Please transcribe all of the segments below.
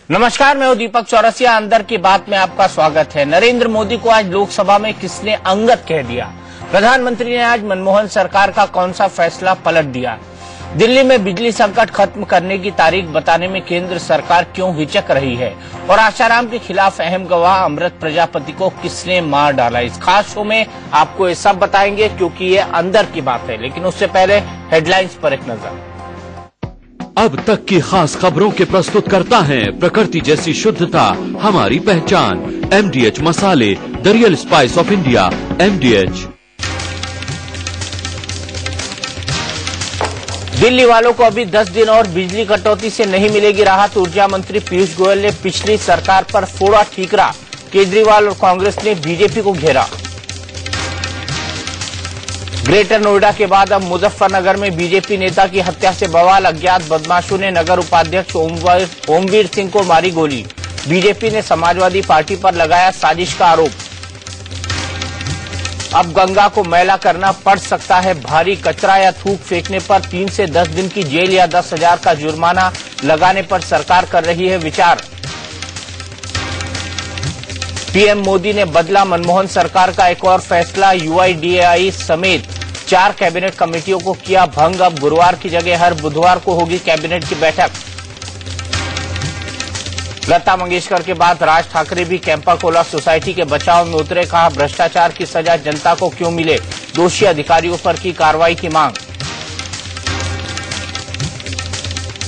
नमस्कार, मैं हूं दीपक चौरसिया। अंदर की बात में आपका स्वागत है। नरेंद्र मोदी को आज लोकसभा में किसने अंगद कह दिया? प्रधानमंत्री ने आज मनमोहन सरकार का कौन सा फैसला पलट दिया? दिल्ली में बिजली संकट खत्म करने की तारीख बताने में केंद्र सरकार क्यों हिचक रही है? और आशाराम के खिलाफ अहम गवाह अमृत प्रजापति को किसने मार डाला? इस खास शो में आपको ये सब बताएंगे, क्योंकि ये अंदर की बात है। लेकिन उससे पहले हेडलाइंस पर एक नजर। अब तक की खास खबरों के प्रस्तुत करता है प्रकृति जैसी शुद्धता हमारी पहचान। MDH मसाले, the real spice of India, MDH। Delhi वालों को अभी 10 दिन और बिजली कटौती से नहीं मिलेगी राहत। ऊर्जा मंत्री पीयूष गोयल ने पिछली सरकार पर फोड़ा ठीकरा। केजरीवाल और कांग्रेस ने बीजेपी को घेरा। ग्रेटर नोएडा के बाद अब मुजफ्फरनगर में बीजेपी नेता की हत्या से बवाल। अज्ञात बदमाशों ने नगर उपाध्यक्ष ओमवीर सिंह को मारी गोली। बीजेपी ने समाजवादी पार्टी पर लगाया साजिश का आरोप। अब गंगा को मैला करना पड़ सकता है भारी। कचरा या थूक फेंकने पर 3 से 10 दिन की जेल या 10,000 का जुर्माना लगाने पर सरकार कर रही है विचार। पीएम मोदी ने बदला मनमोहन सरकार का एक और फैसला। UIDAI समेत 4 कैबिनेट कमेटियों को किया भंग। अब गुरुवार की जगह हर बुधवार को होगी कैबिनेट की बैठक। लता मंगेशकर के बाद राज ठाकरे भी कैंपा कोला सोसाइटी के बचाव में उतरे। कहा, भ्रष्टाचार की सजा जनता को क्यों मिले? दोषी अधिकारियों पर की कार्रवाई की मांग।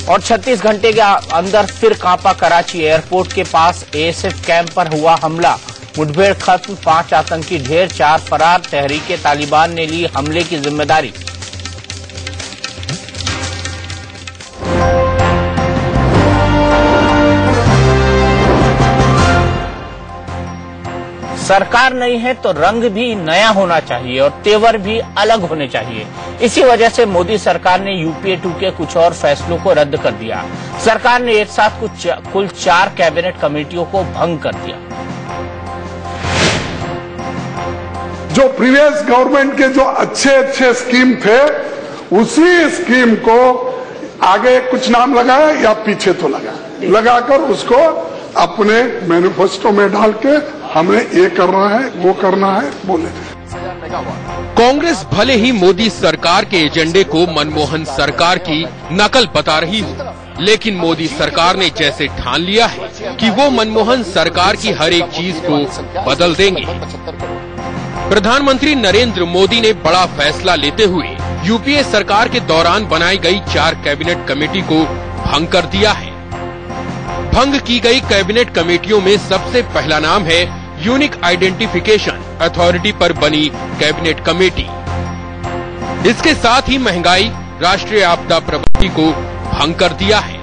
और 36 घंटे के अंदर फिर कांपा कराची। एयरपोर्ट के पास ASF कैंप पर हुआ हमला। मुठभेड़ खत्म, 5 आतंकी ढेर, 4 फरार। तहरीके तालिबान ने ली हमले की जिम्मेदारी। सरकार नई है तो रंग भी नया होना चाहिए और तेवर भी अलग होने चाहिए। इसी वजह से मोदी सरकार ने UPA 2 के कुछ और फैसलों को रद्द कर दिया। सरकार ने एक साथ कुल 4 कैबिनेट कमेटियों को भंग कर दिया। जो प्रीवियस गवर्नमेंट के जो अच्छे स्कीम थे, उसी स्कीम को आगे कुछ नाम लगाया या पीछे तो लगाकर उसको अपने मैनिफेस्टो में डाल के हमें ये करना है, वो करना है बोले। कांग्रेस भले ही मोदी सरकार के एजेंडे को मनमोहन सरकार की नकल बता रही हो, लेकिन मोदी सरकार ने जैसे ठान लिया है कि वो मनमोहन सरकार की हर एक चीज को बदल देंगे। प्रधानमंत्री नरेंद्र मोदी ने बड़ा फैसला लेते हुए UPA सरकार के दौरान बनाई गई 4 कैबिनेट कमेटी को भंग कर दिया है। भंग की गई कैबिनेट कमेटियों में सबसे पहला नाम है यूनिक आइडेंटिफिकेशन अथॉरिटी पर बनी कैबिनेट कमेटी। इसके साथ ही महंगाई, राष्ट्रीय आपदा प्रबंधन को भंग कर दिया है।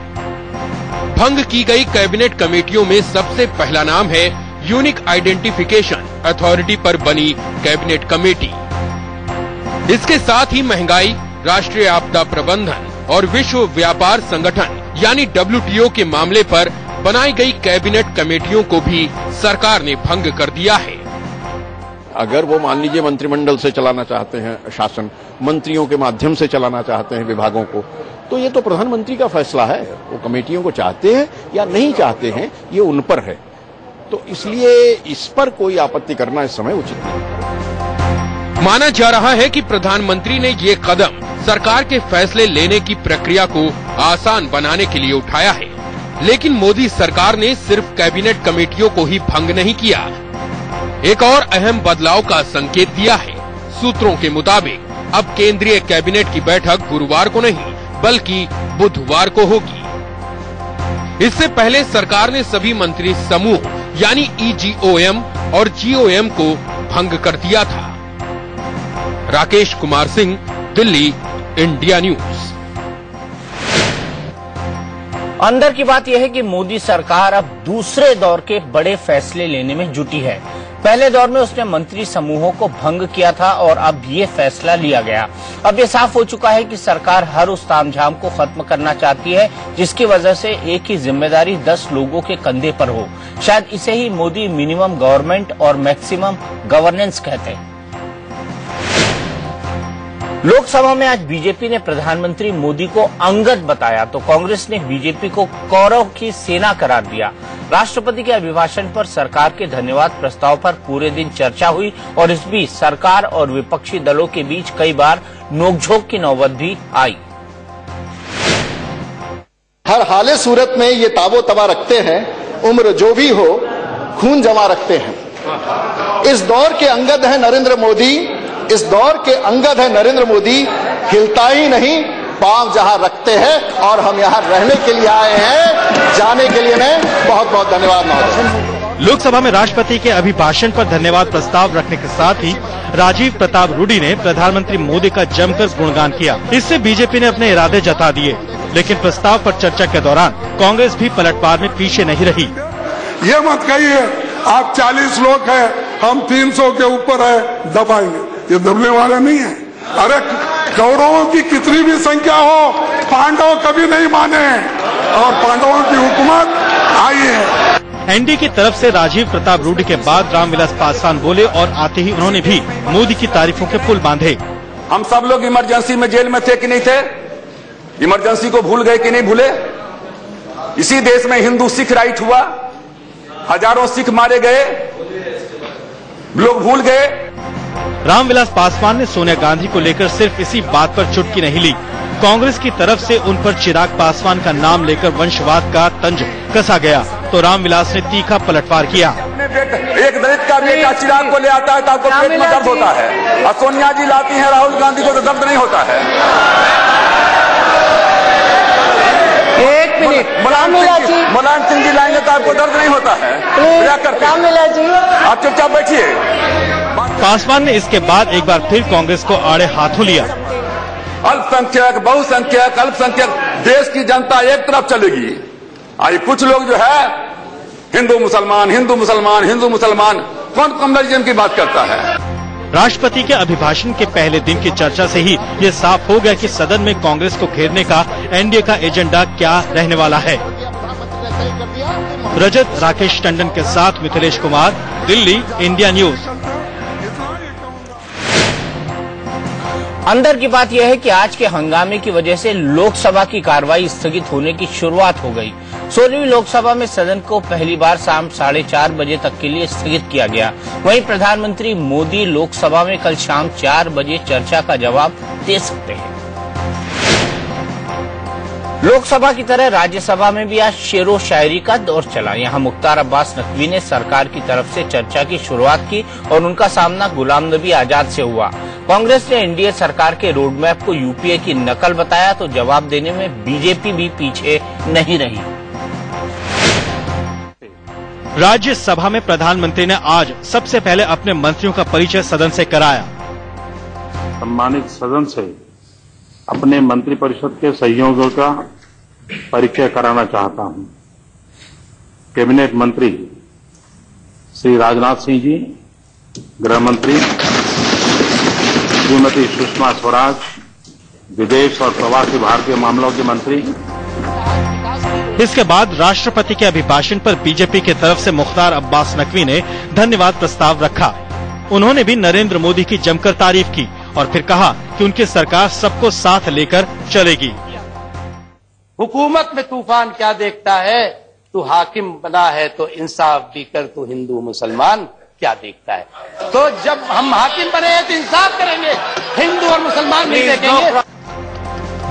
भंग की गई कैबिनेट कमेटियों में सबसे पहला नाम है यूनिक आइडेंटिफिकेशन अथॉरिटी पर बनी कैबिनेट कमेटी। इसके साथ ही महंगाई, राष्ट्रीय आपदा प्रबंधन और विश्व व्यापार संगठन यानी WTO के मामले पर बनाई गई कैबिनेट कमेटियों को भी सरकार ने भंग कर दिया है। अगर वो मान लीजिए मंत्रिमंडल से चलाना चाहते हैं शासन, मंत्रियों के माध्यम से चलाना चाहते हैं विभागों को, तो ये तो प्रधानमंत्री का फैसला है। वो कमेटियों को चाहते हैं या नहीं चाहते हैं, ये उन पर है। तो इसलिए इस पर कोई आपत्ति करना इस समय उचित नहीं। माना जा रहा है कि प्रधानमंत्री ने ये कदम सरकार के फैसले लेने की प्रक्रिया को आसान बनाने के लिए उठाया है। लेकिन मोदी सरकार ने सिर्फ कैबिनेट कमेटियों को ही भंग नहीं किया, एक और अहम बदलाव का संकेत दिया है। सूत्रों के मुताबिक अब केंद्रीय कैबिनेट की बैठक गुरुवार को नहीं बल्कि बुधवार को होगी। इससे पहले सरकार ने सभी मंत्री समूह यानी EGOM और GOM को भंग कर दिया था। Rakesh Kumar Singh, Delhi, India news. अंदर की बात यह है कि मोदी सरकार अब दूसरे दौर के बड़े फैसले लेने में जुटी है। पहले दौर में उसने मंत्री समूहों को भंग किया था और अब ये फैसला लिया गया। अब ये साफ हो चुका है कि सरकार हर उस तामझाम को खत्म करना चाहती है जिसकी वजह से एक ही जिम्मेदारी 10 लोगों के कंधे पर हो। शायद इसे ही मोदी मिनिमम गवर्नमेंट और मैक्सिमम गवर्नेंस कहते हैं। लोकसभा में आज बीजेपी ने प्रधानमंत्री मोदी को अंगद बताया तो कांग्रेस ने बीजेपी को कौरव की सेना करार दिया। राष्ट्रपति के अभिभाषण पर सरकार के धन्यवाद प्रस्ताव पर पूरे दिन चर्चा हुई और इस बीच सरकार और विपक्षी दलों के बीच कई बार नोकझोंक की नौबत भी आई। हर हाले सूरत में ये ताबो तबा रखते हैं, उम्र जो भी हो खून जमा रखते हैं। इस दौर के अंगद है नरेंद्र मोदी, इस दौर के अंगद है नरेंद्र मोदी, हिलता ही नहीं पांव जहां रखते हैं और हम यहां रहने के लिए आए हैं, जाने के लिए मैं बहुत बहुत धन्यवाद महोदय। लोकसभा में राष्ट्रपति के अभिभाषण पर धन्यवाद प्रस्ताव रखने के साथ ही राजीव प्रताप रूडी ने प्रधानमंत्री मोदी का जमकर गुणगान किया। इससे बीजेपी ने अपने इरादे जता दिए, लेकिन प्रस्ताव पर चर्चा के दौरान कांग्रेस भी पलटवार में पीछे नहीं रही। ये मत कहिए आप 40 लोग हैं, हम 300 के ऊपर है, दबाएंगे। ये दबने वाला नहीं है। अरे कौरवों की कितनी भी संख्या हो, पांडव कभी नहीं माने और पांडवों की हुकूमत आई है। एनडीए की तरफ से राजीव प्रताप रूडी के बाद रामविलास पासवान बोले और आते ही उन्होंने भी मोदी की तारीफों के पुल बांधे। हम सब लोग इमरजेंसी में जेल में थे कि नहीं थे? इमरजेंसी को भूल गए कि नहीं भूले? इसी देश में हिंदू सिख राइट हुआ, हजारों सिख मारे गए, लोग भूल गए। रामविलास पासवान ने सोनिया गांधी को लेकर सिर्फ इसी बात पर चुटकी नहीं ली। कांग्रेस की तरफ से उन पर चिराग पासवान का नाम लेकर वंशवाद का तंज कसा गया तो रामविलास ने तीखा पलटवार किया। एक दलित का बेटा चिराग को ले आता है तो आपको पेट में दर्द होता है, और सोनिया जी लाती है राहुल गांधी को तो दर्द नहीं होता है। एक मिनट, मुलायम सिंह जी लाएंगे तो आपको दर्द नहीं होता है। आप चुपचाप बैठिए। पासवान ने इसके बाद एक बार फिर कांग्रेस को आड़े हाथों लिया। अल्पसंख्यक, बहुसंख्यक, अल्पसंख्यक, देश की जनता एक तरफ चलेगी। आई कुछ लोग जो है हिंदू मुसलमान, हिंदू मुसलमान, हिंदू मुसलमान, कौन कम्युनलिज्म की बात करता है? राष्ट्रपति के अभिभाषण के पहले दिन की चर्चा से ही ये साफ हो गया कि सदन में कांग्रेस को घेरने का एनडीए का एजेंडा क्या रहने वाला है। रजत राकेश टंडन के साथ मिथिलेश कुमार, दिल्ली, इंडिया न्यूज। अंदर की बात यह है कि आज के हंगामे की वजह से लोकसभा की कार्रवाई स्थगित होने की शुरुआत हो गई। 16वीं लोकसभा में सदन को पहली बार शाम 4:30 बजे तक के लिए स्थगित किया गया। वहीं प्रधानमंत्री मोदी लोकसभा में कल शाम 4 बजे चर्चा का जवाब दे सकते हैं। लोकसभा की तरह राज्यसभा में भी आज शेरो शायरी का दौर चला। यहां मुख्तार अब्बास नकवी ने सरकार की तरफ से चर्चा की शुरुआत की और उनका सामना गुलाम नबी आजाद से हुआ। कांग्रेस ने एनडीए सरकार के रोडमैप को यूपीए की नकल बताया तो जवाब देने में बीजेपी भी पीछे नहीं रही। राज्यसभा में प्रधानमंत्री ने आज सबसे पहले अपने मंत्रियों का परिचय सदन से कराया। सम्मानित सदन से अपने मंत्रिपरिषद के सहयोगियों का परिचय कराना चाहता हूं। कैबिनेट मंत्री श्री राजनाथ सिंह जी, गृह मंत्री श्रीमती सुषमा स्वराज, विदेश और प्रवासी भारतीय मामलों के मंत्री। इसके बाद राष्ट्रपति के अभिभाषण पर बीजेपी की तरफ से मुख्तार अब्बास नकवी ने धन्यवाद प्रस्ताव रखा। उन्होंने भी नरेंद्र मोदी की जमकर तारीफ की और फिर कहा कि उनकी सरकार सबको साथ लेकर चलेगी। हुकूमत में तूफान क्या देखता है, तू हाकिम बना है तो इंसाफ भी कर, तू हिंदू मुसलमान क्या देखता है। तो जब हम हाकिम बने हैं तो इंसाफ करेंगे, हिंदू और मुसलमान नहीं देखेंगे।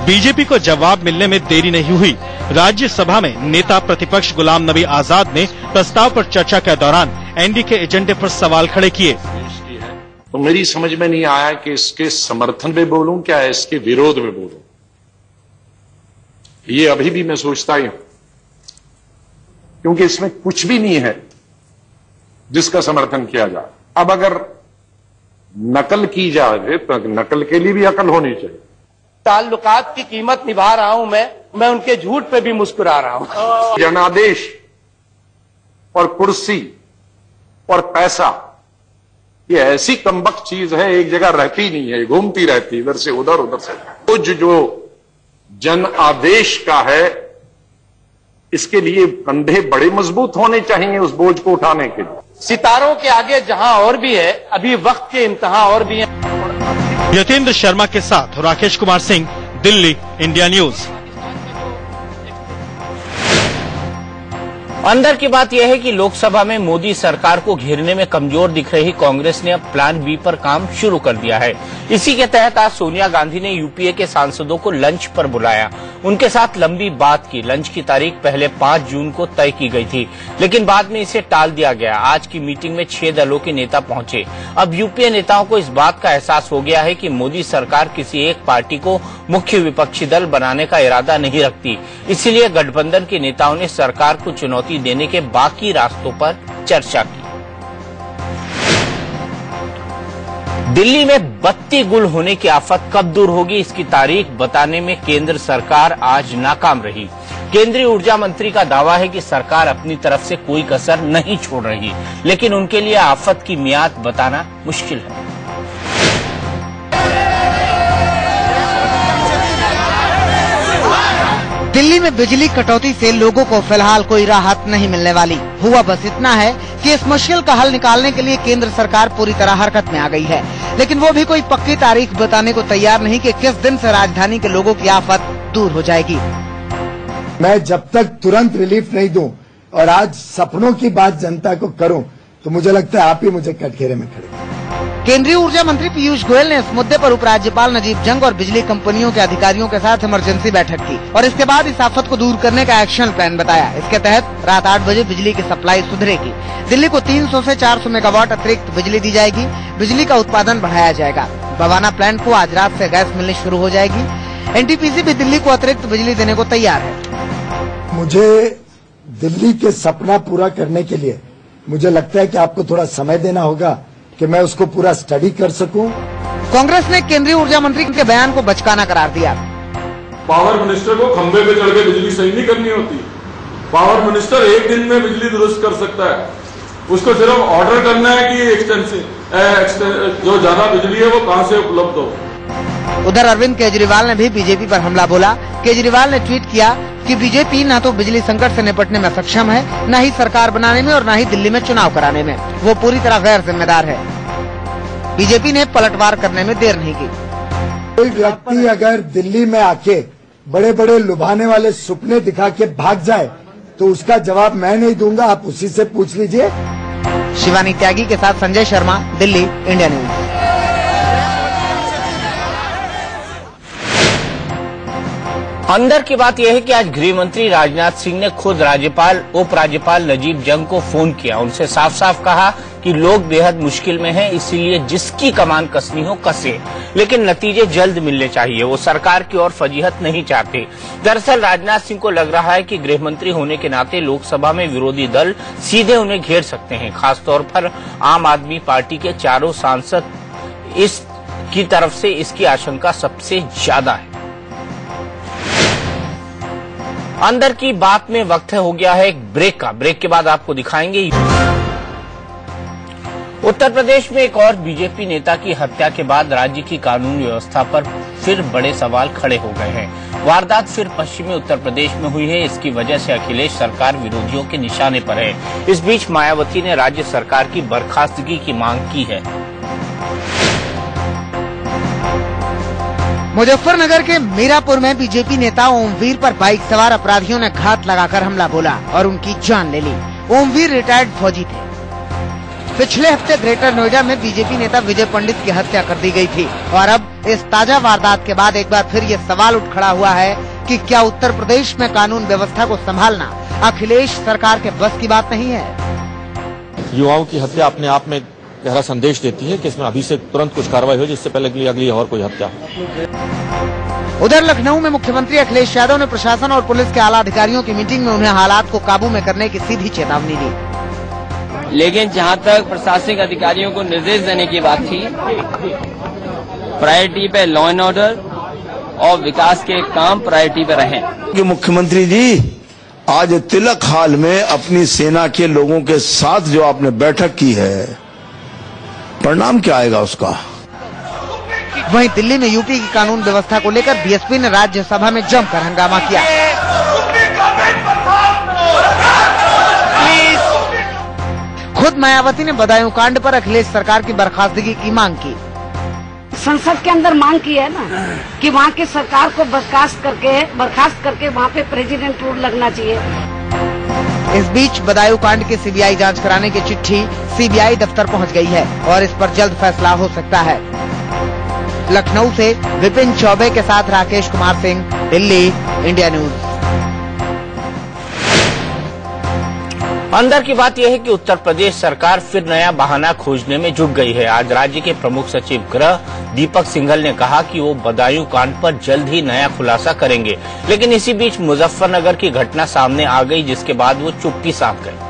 बीजेपी को जवाब मिलने में देरी नहीं हुई। राज्यसभा में नेता प्रतिपक्ष गुलाम नबी आजाद ने प्रस्ताव पर चर्चा के दौरान एनडीए के एजेंडे पर सवाल खड़े किए। तो मेरी समझ में नहीं आया कि इसके समर्थन में बोलूं क्या इसके विरोध में बोलूं। ये अभी भी मैं सोचता ही हूं, क्योंकि इसमें कुछ भी नहीं है जिसका समर्थन किया जाए। अब अगर नकल की जाए तो नकल के लिए भी अकल होनी चाहिए। ताल्लुकात की कीमत निभा रहा हूं मैं उनके झूठ पे भी मुस्कुरा रहा हूं। जनादेश और कुर्सी और पैसा ये ऐसी कमबख्त चीज है, एक जगह रहती नहीं है, घूमती रहती इधर से उधर उधर से। तो जो जन आदेश का है, इसके लिए कंधे बड़े मजबूत होने चाहिए उस बोझ को उठाने के लिए। सितारों के आगे जहां और भी है, अभी वक्त के इम्तिहान और भी है। यतेंद्र शर्मा के साथ राकेश कुमार सिंह, दिल्ली, इंडिया न्यूज। अंदर की बात यह है कि लोकसभा में मोदी सरकार को घेरने में कमजोर दिख रही कांग्रेस ने अब प्लान बी पर काम शुरू कर दिया है। इसी के तहत आज सोनिया गांधी ने यूपीए के सांसदों को लंच पर बुलाया, उनके साथ लंबी बात की। लंच की तारीख पहले 5 जून को तय की गई थी, लेकिन बाद में इसे टाल दिया गया। आज की मीटिंग में 6 दलों के नेता पहुंचे। अब यूपीए नेताओं को इस बात का एहसास हो गया है कि मोदी सरकार किसी एक पार्टी को मुख्य विपक्षी दल बनाने का इरादा नहीं रखती। इसीलिए गठबंधन के नेताओं ने सरकार को चुनौती देने के बाकी रास्तों पर चर्चा की। दिल्ली में बत्ती गुल होने की आफत कब दूर होगी, इसकी तारीख बताने में केंद्र सरकार आज नाकाम रही। केंद्रीय ऊर्जा मंत्री का दावा है कि सरकार अपनी तरफ से कोई कसर नहीं छोड़ रही, लेकिन उनके लिए आफत की मियाद बताना मुश्किल है। दिल्ली में बिजली कटौती से लोगों को फिलहाल कोई राहत नहीं मिलने वाली। हुआ बस इतना है कि इस मुश्किल का हल निकालने के लिए केंद्र सरकार पूरी तरह हरकत में आ गई है, लेकिन वो भी कोई पक्की तारीख बताने को तैयार नहीं कि किस दिन से राजधानी के लोगों की आफत दूर हो जाएगी। मैं जब तक तुरंत रिलीफ नहीं दूं और आज सपनों की बात जनता को करूं, तो मुझे लगता है आप ही मुझे कटघरे में खड़े। केंद्रीय ऊर्जा मंत्री पीयूष गोयल ने इस मुद्दे पर उपराज्यपाल नजीब जंग और बिजली कंपनियों के अधिकारियों के साथ इमरजेंसी बैठक की और इसके बाद इस आफत को दूर करने का एक्शन प्लान बताया। इसके तहत रात 8 बजे बिजली की सप्लाई सुधरेगी। दिल्ली को 300 से 400 मेगावाट अतिरिक्त बिजली दी जाएगी। बिजली का उत्पादन बढ़ाया जाएगा। बवाना प्लांट को आज रात से गैस मिलनी शुरू हो जाएगी। एनटीपीसी भी दिल्ली को अतिरिक्त बिजली देने को तैयार है। मुझे दिल्ली के सपना पूरा करने के लिए मुझे लगता है कि आपको थोड़ा समय देना होगा कि मैं उसको पूरा स्टडी कर सकूं। कांग्रेस ने केंद्रीय ऊर्जा मंत्री के बयान को बचकाना करार दिया। पावर मिनिस्टर को खंबे पे चढ़ के बिजली सही नहीं करनी होती। पावर मिनिस्टर एक दिन में बिजली दुरुस्त कर सकता है। उसको सिर्फ ऑर्डर करना है कि जो ज्यादा बिजली है वो कहां से उपलब्ध हो। उधर अरविंद केजरीवाल ने भी बीजेपी पर हमला बोला। केजरीवाल ने ट्वीट किया कि बीजेपी न तो बिजली संकट से निपटने में सक्षम है, न ही सरकार बनाने में और न ही दिल्ली में चुनाव कराने में। वो पूरी तरह गैर जिम्मेदार है। बीजेपी ने पलटवार करने में देर नहीं की। कोई व्यक्ति अगर दिल्ली में आके बड़े बड़े लुभाने वाले सपने दिखा के भाग जाए तो उसका जवाब मैं नहीं दूंगा, आप उसी से पूछ लीजिए। शिवानी त्यागी के साथ संजय शर्मा, दिल्ली, इंडिया न्यूज। अंदर की बात यह है कि आज गृह मंत्री राजनाथ सिंह ने खुद राज्यपाल उपराज्यपाल नजीब जंग को फोन किया। उनसे साफ साफ कहा कि लोग बेहद मुश्किल में हैं, इसीलिए जिसकी कमान कसनी हो कसे, लेकिन नतीजे जल्द मिलने चाहिए। वो सरकार की ओर फजीहत नहीं चाहते। दरअसल राजनाथ सिंह को लग रहा है कि गृह मंत्री होने के नाते लोकसभा में विरोधी दल सीधे उन्हें घेर सकते हैं। खासतौर पर आम आदमी पार्टी के चारों सांसद इसकी तरफ से इसकी आशंका सबसे ज्यादा है। अंदर की बात में वक्त हो गया है एक ब्रेक का। ब्रेक के बाद आपको दिखाएंगे उत्तर प्रदेश में एक और बीजेपी नेता की हत्या के बाद राज्य की कानून व्यवस्था पर फिर बड़े सवाल खड़े हो गए हैं। वारदात फिर पश्चिमी उत्तर प्रदेश में हुई है। इसकी वजह से अखिलेश सरकार विरोधियों के निशाने पर है। इस बीच मायावती ने राज्य सरकार की बर्खास्तगी की मांग की है। मुजफ्फरनगर के मीरापुर में बीजेपी नेता ओमवीर पर बाइक सवार अपराधियों ने घात लगाकर हमला बोला और उनकी जान ले ली। ओमवीर रिटायर्ड फौजी थे। पिछले हफ्ते ग्रेटर नोएडा में बीजेपी नेता विजय पंडित की हत्या कर दी गई थी और अब इस ताजा वारदात के बाद एक बार फिर ये सवाल उठ खड़ा हुआ है कि क्या उत्तर प्रदेश में कानून व्यवस्था को संभालना अखिलेश सरकार के बस की बात नहीं है। युवाओं की हत्या अपने आप में गहरा संदेश देती है कि इसमें अभी से तुरंत कुछ कार्रवाई हो जिससे पहले अगली और कोई हत्या हो। उधर लखनऊ में मुख्यमंत्री अखिलेश यादव ने प्रशासन और पुलिस के आला अधिकारियों की मीटिंग में उन्हें हालात को काबू में करने की सीधी चेतावनी दी। लेकिन जहां तक प्रशासनिक अधिकारियों को निर्देश देने की बात थी, प्रायोरिटी पे लॉ एंड ऑर्डर और विकास के काम प्रायोरिटी पे रहें। मुख्यमंत्री जी, आज तिलक हाल में अपनी सेना के लोगों के साथ जो आपने बैठक की है, परिणाम क्या आएगा उसका? वहीं दिल्ली में यूपी की कानून व्यवस्था को लेकर बीएसपी ने राज्यसभा में जमकर हंगामा किया। खुद मायावती ने बदायूं कांड पर अखिलेश सरकार की बर्खास्तगी की मांग की। संसद के अंदर मांग की है ना कि वहाँ की सरकार को बर्खास्त करके वहाँ पे प्रेसिडेंट रूल लगना चाहिए। इस बीच बदायूं कांड की सीबीआई जांच कराने की चिट्ठी सीबीआई दफ्तर पहुंच गई है और इस पर जल्द फैसला हो सकता है। लखनऊ से विपिन चौबे के साथ राकेश कुमार सिंह, दिल्ली, इंडिया न्यूज। अंदर की बात यह है कि उत्तर प्रदेश सरकार फिर नया बहाना खोजने में जुट गई है। आज राज्य के प्रमुख सचिव गृह दीपक सिंघल ने कहा कि वो बदायूं कांड पर जल्द ही नया खुलासा करेंगे, लेकिन इसी बीच मुजफ्फरनगर की घटना सामने आ गई, जिसके बाद वो चुप्पी साध गए।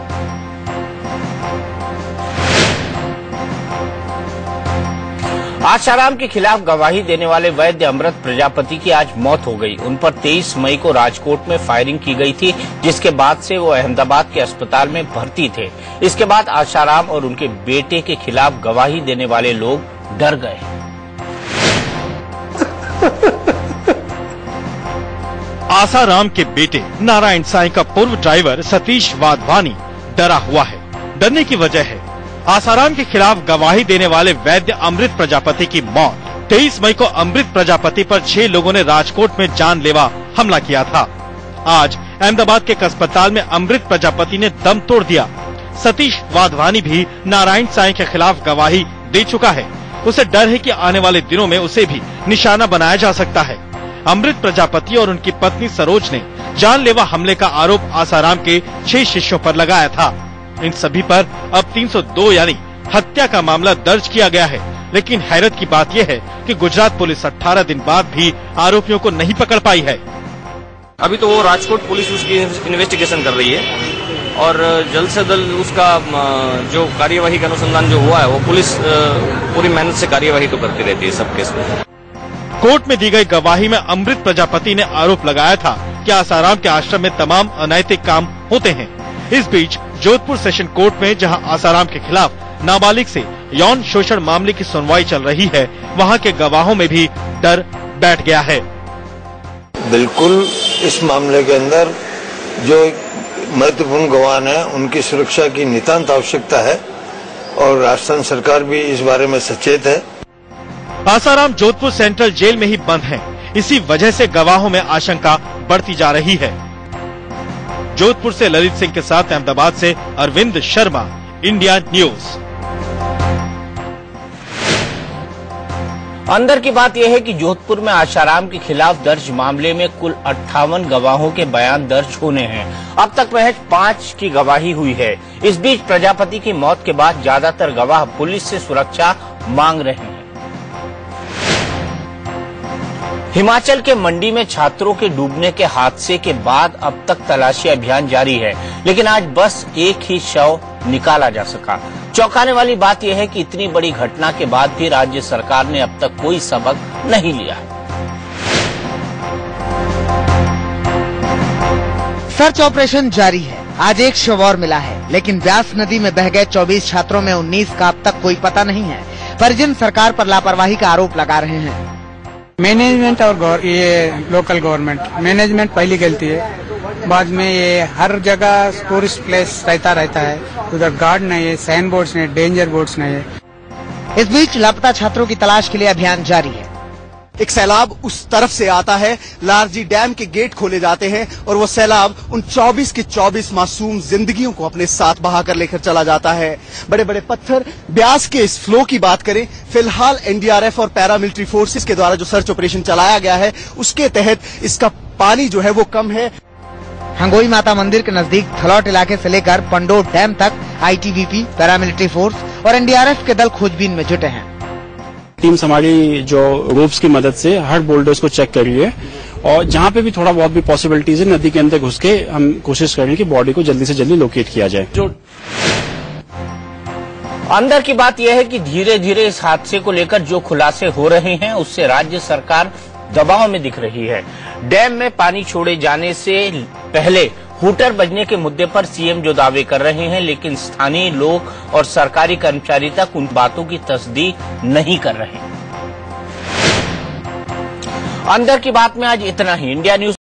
आसाराम के खिलाफ गवाही देने वाले वैद्य अमृत प्रजापति की आज मौत हो गई। उन पर 23 मई को राजकोट में फायरिंग की गई थी, जिसके बाद से वो अहमदाबाद के अस्पताल में भर्ती थे। इसके बाद आसाराम और उनके बेटे के खिलाफ गवाही देने वाले लोग डर गए। आसाराम के बेटे नारायण साईं का पूर्व ड्राइवर सतीश वाधवानी डरा हुआ है। डरने की वजह है आसाराम के खिलाफ गवाही देने वाले वैद्य अमृत प्रजापति की मौत। 23 मई को अमृत प्रजापति पर 6 लोगों ने राजकोट में जानलेवा हमला किया था। आज अहमदाबाद के एक अस्पताल में अमृत प्रजापति ने दम तोड़ दिया। सतीश वाधवानी भी नारायण साईं के खिलाफ गवाही दे चुका है। उसे डर है कि आने वाले दिनों में उसे भी निशाना बनाया जा सकता है। अमृत प्रजापति और उनकी पत्नी सरोज ने जानलेवा हमले का आरोप आसाराम के 6 शिष्यों पर लगाया था। इन सभी पर अब 302 यानी हत्या का मामला दर्ज किया गया है। लेकिन हैरत की बात यह है कि गुजरात पुलिस 18 दिन बाद भी आरोपियों को नहीं पकड़ पाई है। अभी तो वो राजकोट पुलिस उसकी इन्वेस्टिगेशन कर रही है और जल्द से जल्द उसका जो कार्यवाही का अनुसंधान जो हुआ है वो पुलिस पूरी मेहनत से कार्यवाही तो करती रहती है सब केस में। कोर्ट में दी गई गवाही में अमृत प्रजापति ने आरोप लगाया था कि आसाराम के आश्रम में तमाम अनैतिक काम होते हैं। इस बीच जोधपुर सेशन कोर्ट में जहां आसाराम के खिलाफ नाबालिग से यौन शोषण मामले की सुनवाई चल रही है, वहां के गवाहों में भी डर बैठ गया है। बिल्कुल इस मामले के अंदर जो महत्वपूर्ण गवाह हैं उनकी सुरक्षा की नितांत आवश्यकता है और राजस्थान सरकार भी इस बारे में सचेत है। आसाराम जोधपुर सेंट्रल जेल में ही बंद हैं। इसी वजह से गवाहों में आशंका बढ़ती जा रही है। जोधपुर से ललित सिंह के साथ अहमदाबाद से अरविंद शर्मा, इंडिया न्यूज। अंदर की बात यह है कि जोधपुर में आसाराम के खिलाफ दर्ज मामले में कुल 58 गवाहों के बयान दर्ज होने हैं। अब तक महज 5 की गवाही हुई है। इस बीच प्रजापति की मौत के बाद ज्यादातर गवाह पुलिस से सुरक्षा मांग रहे हैं। हिमाचल के मंडी में छात्रों के डूबने के हादसे के बाद अब तक तलाशी अभियान जारी है, लेकिन आज बस एक ही शव निकाला जा सका। चौंकाने वाली बात यह है कि इतनी बड़ी घटना के बाद भी राज्य सरकार ने अब तक कोई सबक नहीं लिया है। सर्च ऑपरेशन जारी है। आज एक शव और मिला है, लेकिन व्यास नदी में बह गए 24 छात्रों में 19 का अब तक कोई पता नहीं है। परिजन सरकार पर लापरवाही का आरोप लगा रहे हैं। मैनेजमेंट और ये लोकल गवर्नमेंट मैनेजमेंट पहली गलती है। बाद में ये हर जगह टूरिस्ट प्लेस रहता है, उधर गार्ड नहीं है, साइन बोर्ड्स नहीं, डेंजर बोर्ड्स नहीं है। इस बीच लापता छात्रों की तलाश के लिए अभियान जारी है। एक सैलाब उस तरफ से आता है, लारजी डैम के गेट खोले जाते हैं और वो सैलाब उन 24 की 24 मासूम जिंदगियों को अपने साथ बहाकर लेकर चला जाता है। बड़े बड़े पत्थर, ब्यास के इस फ्लो की बात करें, फिलहाल एनडीआरएफ और पैरामिलिट्री फोर्सेस के द्वारा जो सर्च ऑपरेशन चलाया गया है उसके तहत इसका पानी जो है वो कम है। हंगोई माता मंदिर के नजदीक थलौट इलाके से लेकर पंडोर डैम तक आईटीबीपी, पैरामिलिट्री फोर्स और एनडीआरएफ के दल खोजबीन में जुटे हैं। टीम्स हमारी जो रोप्स की मदद से हर बोल्डर्स को चेक कर रही है और जहां पे भी थोड़ा बहुत भी पॉसिबिलिटीज है नदी के अंदर घुस के हम कोशिश करें कि बॉडी को जल्दी से जल्दी लोकेट किया जाए। जो अंदर की बात यह है कि धीरे धीरे इस हादसे को लेकर जो खुलासे हो रहे हैं उससे राज्य सरकार दबाव में दिख रही है। डैम में पानी छोड़े जाने से पहले हूटर बजने के मुद्दे पर सीएम जो दावे कर रहे हैं, लेकिन स्थानीय लोग और सरकारी कर्मचारी तक उन बातों की तस्दीक नहीं कर रहे। अंदर की बात में आज इतना ही। India news